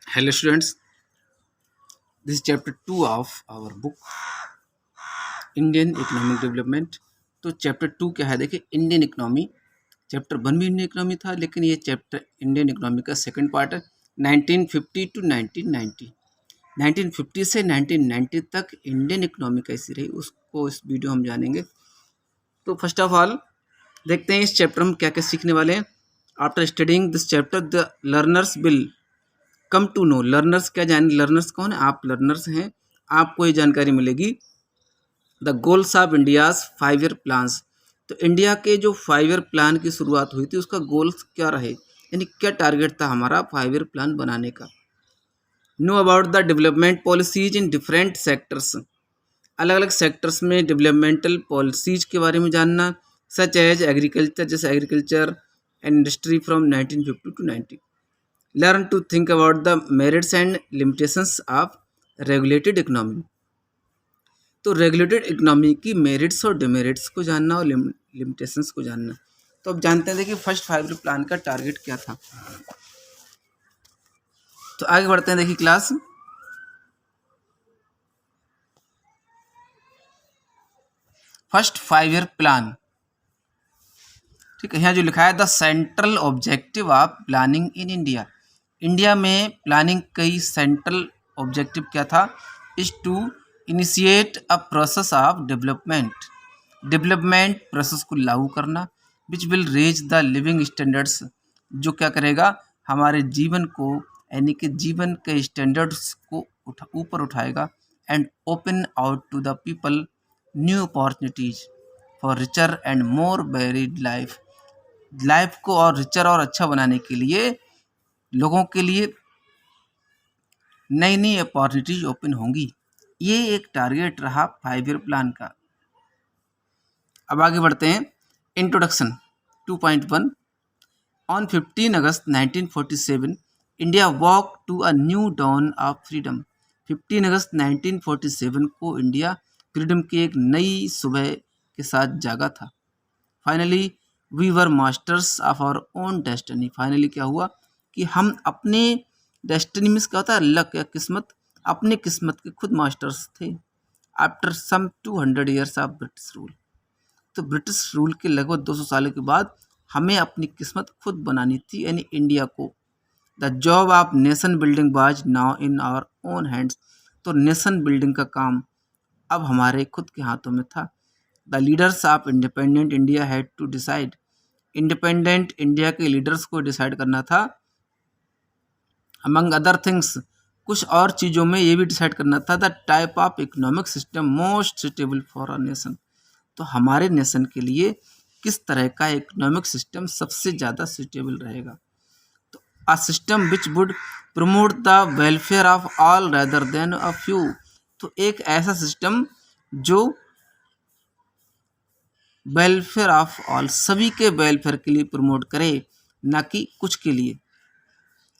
Hello students, this is chapter 2 of our book Indian economic development. तो chapter 2 क्या है, देखिए इंडियन इकोनॉमी। चैप्टर 1 भी इंडियन इकोनॉमी था, लेकिन ये चैप्टर इंडियन इकोनॉमी का सेकंड पार्ट है। 1950 टू 1990, 1950 से 1990 तक इंडियन इकोनॉमी कैसी रही उसको इस वीडियो हम जानेंगे। तो फर्स्ट ऑफ ऑल देखते हैं इस चैप्टर में क्या क्या सीखने वाले हैं। After studying this chapter the learners will come to know. Learners क्या जाने, लर्नर्स कौन है? आप लर्नर्स हैं, आपको ये जानकारी मिलेगी। The goals of India's 5 year plans. तो इंडिया के जो 5 ईयर प्लान की शुरुआत हुई थी उसका गोल्स क्या रहे, यानी क्या टारगेट था हमारा 5 ईयर प्लान बनाने का। Know about the development policies in different sectors. अलग अलग सेक्टर्स में डेवलपमेंटल पॉलिसीज के बारे में जानना। सच एज एग्रीकल्चर, जैसे agriculture and industry from 1950 to 90। Learn to think about the merits and limitations of regulated economy. तो रेगुलेटेड इकोनॉमी की मेरिट्स और डिमेरिट्स को जानना और लिमिटेशंस को जानना। तो अब जानते हैं, देखिए फर्स्ट 5 ईयर प्लान का टारगेट क्या था। तो आगे बढ़ते हैं, देखिए क्लास। फर्स्ट 5 ईयर प्लान, ठीक है, यहाँ जो लिखा है the central objective of planning in India. India में प्लानिंग कई सेंट्रल ऑब्जेक्टिव क्या था? Is to initiate a process of development process को लागू करना, which will raise the living standards, जो क्या करेगा हमारे जीवन को, यानी कि जीवन के स्टैंडर्ड्स को ऊपर उठाएगा। And open out to the people new opportunities for richer and more varied life को और रिचर और अच्छा बनाने के लिए लोगों के लिए नई नई अपॉर्चुनिटीज ओपन होंगी। ये एक टारगेट रहा 5 ईयर प्लान का। अब आगे बढ़ते हैं। Introduction 2.1। On 15 August 1947 India woke to a new dawn of freedom. 15 अगस्त 1947 को इंडिया फ्रीडम की एक नई सुबह के साथ जागा था। Finally we were masters of our own destiny. Finally क्या हुआ कि हम अपने डेस्टिनी में, क्या होता है लक या किस्मत, अपने किस्मत के खुद मास्टर्स थे। After some 200 years of British rule. तो ब्रिटिश रूल के लगभग 200 सालों के बाद हमें अपनी किस्मत खुद बनानी थी, यानी इंडिया को। The job of nation building was now in our own hands. तो नेशन बिल्डिंग का काम अब हमारे खुद के हाथों में था। The leaders of independent India had to decide. Independent India के लीडर्स को डिसाइड करना था, अमंग अदर थिंग्स, कुछ और चीज़ों में ये भी डिसाइड करना था, the type of economic system most suitable for a nation. तो हमारे नेशन के लिए किस तरह का इकोनॉमिक सिस्टम सबसे ज़्यादा सुटेबल रहेगा। तो a system which would promote the welfare of all rather than a few. तो एक ऐसा सिस्टम जो वेलफेयर ऑफ ऑल, सभी के वेलफेयर के लिए प्रमोट करे, ना कि कुछ के लिए।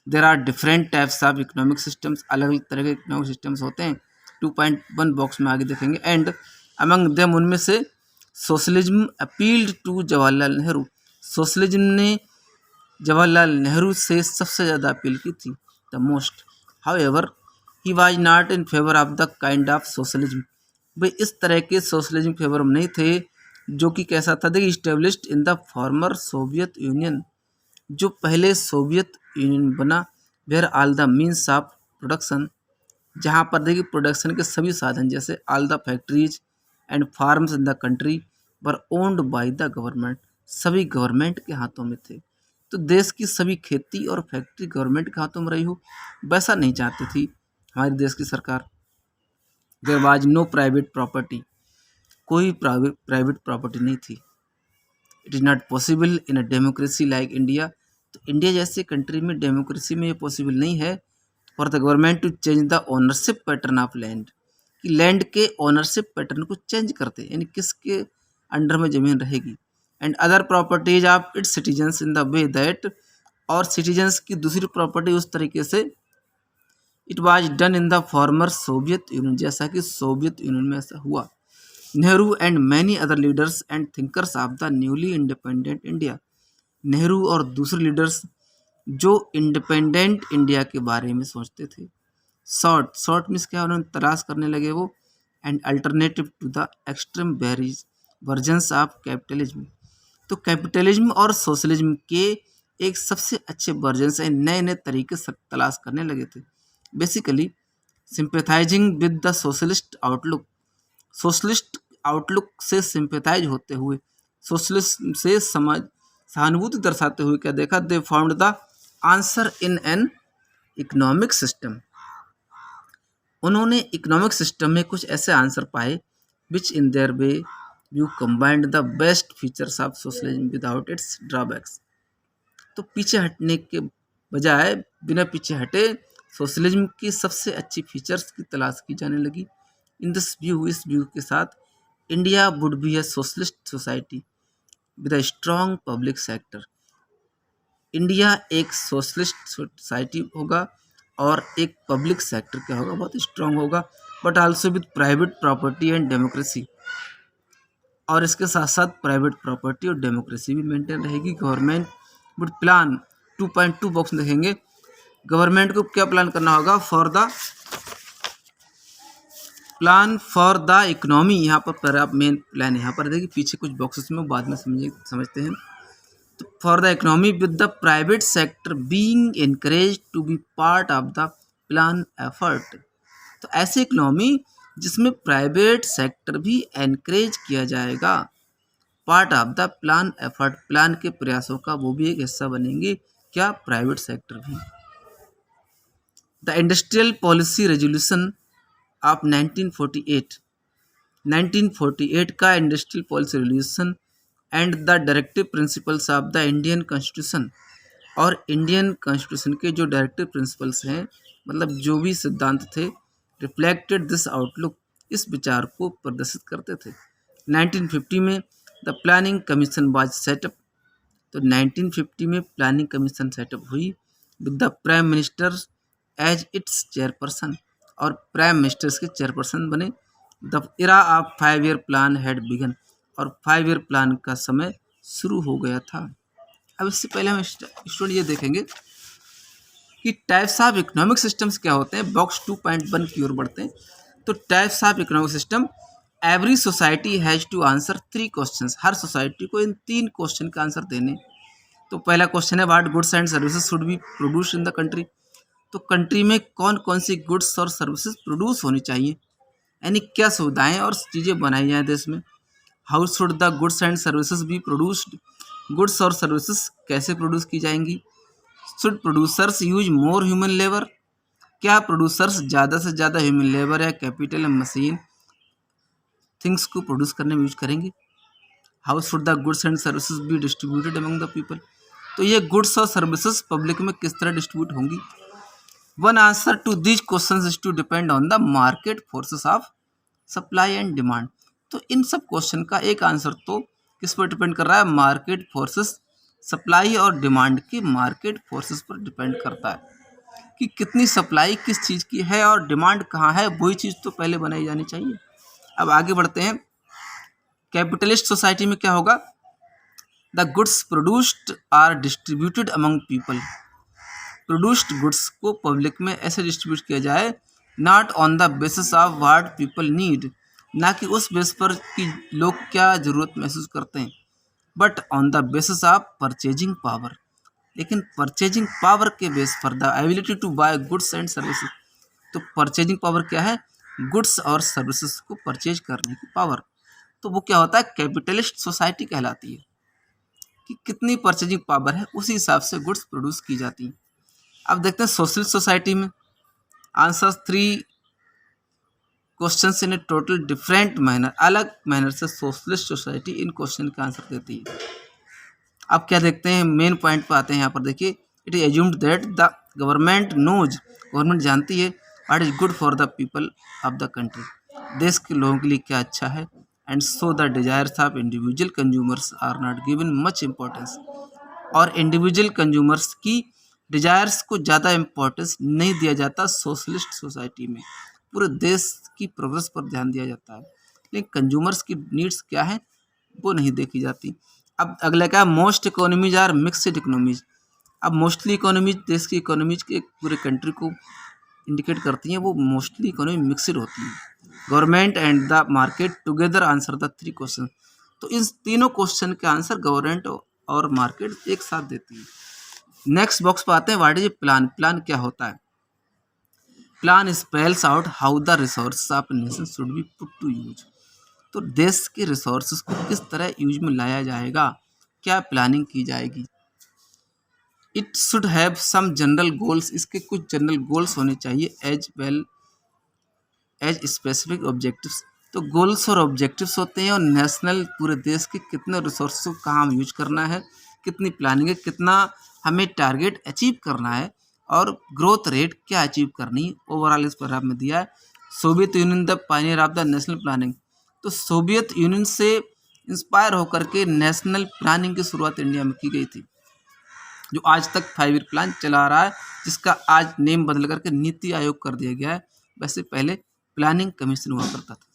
There are different types of economic systems. अलग अलग तरह के इकोनॉमिक सिस्टम्स होते हैं। 2.1 बॉक्स में आगे देखेंगे। एंड अमंग देम, उनमें से socialism appealed to Jawaharlal Nehru. Socialism ने जवाहरलाल नेहरू से सबसे ज़्यादा अपील की थी, the most. However he was not in favour of the kind of socialism. वे इस तरह के सोशलिज्म फेवर में नहीं थे जो कि कैसा था, देखिए established in the former Soviet Union, जो पहले सोवियत यूनियन बना। Where all the means of production, जहाँ पर देखिए प्रोडक्शन के सभी साधन, जैसे all the factories and farms in the country were owned by the government, सभी गवर्नमेंट के हाथों में थे। तो देश की सभी खेती और फैक्ट्री गवर्नमेंट के हाथों में रही हो, वैसा नहीं चाहती थी हमारे देश की सरकार। There was no private property, कोई प्राइवेट प्रॉपर्टी नहीं थी। It is not possible in a democracy like India. तो इंडिया जैसे कंट्री में, डेमोक्रेसी में ये पॉसिबल नहीं है for the government to change the ownership pattern of land, कि लैंड के ओनरशिप पैटर्न को चेंज करते, यानी किसके अंडर में ज़मीन रहेगी। And other properties of its citizens in the way that, और सिटीजन्स की दूसरी प्रॉपर्टी उस तरीके से, it was done in the former Soviet union, जैसा कि सोवियत यूनियन में ऐसा हुआ। Nehru and many other leaders and thinkers of the newly independent India. Nehru और दूसरे लीडर्स जो इंडिपेंडेंट इंडिया के बारे में सोचते थे। शॉर्ट मीन्स क्या, उन्होंने तलाश करने लगे वो and alternative to the extreme varies versions of capitalism. तो कैपिटलिज्म और सोशलिज्म के एक सबसे अच्छे वर्जन से नए नए तरीके से तलाश करने लगे थे। Basically sympathizing with the socialist outlook से सिंपैथाइज होते हुए, सोशलिस्ट से सहानुभूति दर्शाते हुए क्या देखा, they found the answer in an economic system. उन्होंने इकोनॉमिक सिस्टम में कुछ ऐसे आंसर पाए which in their way you combined the best features of socialism without its drawbacks. तो पीछे हटने के बजाय बिना पीछे हटे सोशलिज्म की सबसे अच्छी फीचर्स की तलाश की जाने लगी। इन दिस व्यू, इस व्यू के साथ, India would be A socialist society with a strong public sector. India एक सोशलिस्ट सोसाइटी होगा और एक पब्लिक सेक्टर क्या होगा, बहुत स्ट्रांग होगा, but also with private property and democracy. और इसके साथ साथ प्राइवेट प्रॉपर्टी और डेमोक्रेसी भी मेंटेन रहेगी। गवर्नमेंट वुड प्लान 2.2 बॉक्स में देखेंगे, गवर्नमेंट को क्या प्लान करना होगा, प्लान फॉर द इकोनॉमी। यहाँ पर आप मेन प्लान यहाँ पर देखिए, पीछे कुछ बॉक्सेस में बाद में समझते हैं। तो for the economy with the private sector being encourage to be part of the plan effort. तो ऐसी इकोनॉमी जिसमें प्राइवेट सेक्टर भी एनकरेज किया जाएगा, part of the plan effort, plan के प्रयासों का वो भी एक हिस्सा बनेंगे, क्या, प्राइवेट सेक्टर भी। The industrial policy resolution of 1948 का industrial policy resolution and the directive principles of the Indian constitution, और इंडियन कॉन्स्टिट्यूशन के जो डायरेक्टिव प्रिंसिपल्स हैं, मतलब जो भी सिद्धांत थे, रिफ्लेक्टेड दिस आउटलुक, इस विचार को प्रदर्शित करते थे। 1950 में the planning commission was set up. तो 1950 में प्लानिंग कमीशन सेटअप हुई with the prime minister as its chairperson, और प्राइम मिनिस्टर्स के चेयरपर्सन बने। The era of 5 year plan had begun, और 5 ईयर प्लान का समय शुरू हो गया था। अब इससे पहले हम स्टूडेंट ये देखेंगे कि टाइप्स ऑफ इकोनॉमिक सिस्टम्स क्या होते हैं। बॉक्स 2.1 की ओर बढ़ते हैं। तो types of economic system, every society has to answer 3 questions. हर सोसाइटी को इन 3 क्वेश्चन का आंसर देने। तो पहला क्वेश्चन है, what goods and services should be produced in the country. तो कंट्री में कौन कौन सी गुड्स और सर्विसेज प्रोड्यूस होनी चाहिए, यानी क्या सुविधाएं और चीज़ें बनाई जाएँ देश में। How should the goods and services be produced, goods और सर्विसेज कैसे प्रोड्यूस की जाएंगी। Should producers use more human labour, क्या प्रोड्यूसर्स ज़्यादा से ज़्यादा ह्यूमन लेबर या कैपिटल या मशीन थिंग्स को प्रोड्यूस करने में यूज करेंगे। How should the goods and services be distributed among the people. तो ये गुड्स और सर्विसेज पब्लिक में किस तरह डिस्ट्रीब्यूट होंगी। One answer to these questions is to depend on the market forces of supply and demand. तो इन सब क्वेश्चन का एक आंसर तो किस पर डिपेंड कर रहा है, मार्केट फोर्सेस, सप्लाई और डिमांड के मार्केट फोर्सेस पर डिपेंड करता है कि कितनी सप्लाई किस चीज़ की है और डिमांड कहाँ है, वही चीज़ तो पहले बनाई जानी चाहिए। अब आगे बढ़ते हैं। कैपिटलिस्ट सोसाइटी में क्या होगा, the goods produced are distributed among people. Produced goods को पब्लिक में ऐसे डिस्ट्रीब्यूट किया जाए, not on the basis of what people need, ना कि उस बेस पर कि लोग क्या ज़रूरत महसूस करते हैं, but on the basis of purchasing power, लेकिन परचेजिंग पावर के बेस पर, the ability to buy goods and services. तो परचेजिंग पावर क्या है, गुड्स और सर्विसेज को परचेज करने की पावर। तो वो क्या होता है, कैपिटलिस्ट सोसाइटी कहलाती है कि कितनी परचेजिंग पावर है उसी हिसाब से गुड्स प्रोड्यूस की जाती हैं। अब देखते हैं सोशलिस्ट सोसाइटी में। Answer 3 question in A total different manner, अलग मैनर से सोशलिस्ट सोसाइटी इन क्वेश्चन का आंसर देती है। अब क्या देखते हैं, मेन पॉइंट पर आते हैं। यहाँ पर देखिए, it is assumed that the government knows, government जानती है what is good for the people of the country, देश के लोगों के लिए क्या अच्छा है, and so the desires of individual consumers are not given much importance, और इंडिविजुअल कंज्यूमर्स की डिजायर्स को ज़्यादा इम्पोर्टेंस नहीं दिया जाता सोशलिस्ट सोसाइटी में। पूरे देश की प्रोग्रेस पर ध्यान दिया जाता है, लेकिन कंज्यूमर्स की नीड्स क्या है वो नहीं देखी जाती। अब अगला क्या, most economies are mixed economies. अब मोस्टली इकोनॉमीज देश की इकोनॉमीज के पूरे कंट्री को इंडिकेट करती हैं, वो मोस्टली इकोनॉमी मिक्सड होती है। Government and the market together answer the 3 question. तो इन तीनों क्वेश्चन के आंसर गवर्नमेंट और मार्केट एक साथ देती है। नेक्स्ट बॉक्स पर आते हैं, what is a plan. Plan क्या होता है? Plan spells out how the resource of nation should be put to use. तो देश के रिसोर्सेज को किस तरह यूज में लाया जाएगा, क्या प्लानिंग की जाएगी। It should have some general goals, इसके कुछ जनरल गोल्स होने चाहिए as well as specific objectives. तो गोल्स और ऑब्जेक्टिव्स होते हैं, और नेशनल पूरे देश के कितने रिसोर्स को कहाँ हम यूज करना है, कितनी प्लानिंग है, कितना हमें टारगेट अचीव करना है, और ग्रोथ रेट क्या अचीव करनी है, ओवरऑल इस पर में दिया है। Soviet union the Pioneer of the national planning. तो सोवियत यूनियन से इंस्पायर होकर के नेशनल प्लानिंग की शुरुआत इंडिया में की गई थी, जो आज तक 5 ईयर प्लान चला रहा है, जिसका आज नेम बदल करके नीति आयोग कर दिया गया है। वैसे पहले प्लानिंग कमीशन हुआ करता था।